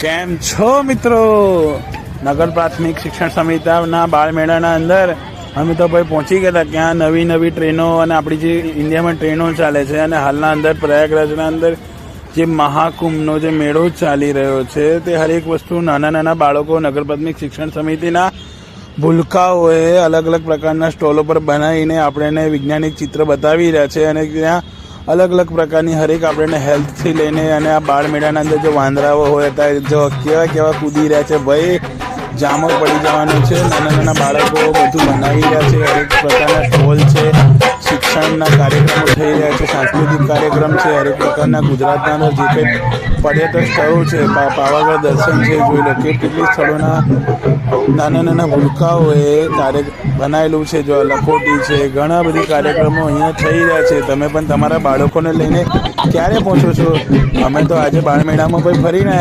કેમ છો મિત્રો? નગર પ્રાથમિક શિક્ષણ સમિતિના બાળમેળાના અંદર અમે તો ભાઈ પહોંચી ગયા. ત્યાં નવી નવી ટ્રેનો અને આપણી જે ઇન્ડિયામાં ટ્રેનો ચાલે છે અને હાલના અંદર પ્રયાગરાજના અંદર જે મહાકુંભનો જે મેળો ચાલી રહ્યો છે તે હરેક વસ્તુ નાના નાના બાળકો નગર પ્રાથમિક શિક્ષણ સમિતિના ભૂલકાઓએ અલગ અલગ પ્રકારના સ્ટોલો પર બનાવીને આપણને વૈજ્ઞાનિક ચિત્ર બતાવી રહ્યા છે અને ત્યાં અલગ અલગ પ્રકારની હરેક આપણને હેલ્થથી લઈને અને આ બાળમેળાના અંદર જો વાંદરાઓ હોય હતા જો કેવા કેવા કૂદી રહ્યા છે ભાઈ, જામો પડી જવાનું છે. નાના નાના બાળકો બધું બનાવી રહ્યા છે, હરેક પ્રકારના સ્ટોલ છે, શિક્ષણના કાર્યક્રમો થઈ રહ્યા છે, સાંસ્કૃતિક કાર્યક્રમ છે, હરેક પ્રકારના ગુજરાતના અંદર જે કંઈ પર્યટક સ્થળો છે, પાવાગઢ દર્શન છે, જોઈ લો કે કેટલી સ્થળોના નાના નાના ભૂલકાઓએ બનાવેલું છે. જો લખોટી છે, ઘણા બધી કાર્યક્રમો અહીંયા થઈ રહ્યા છે. તમે પણ તમારા બાળકોને લઈને ક્યારે પહોંચો છો? અમે તો આજે બાળમેળામાં ભાઈ ફરીને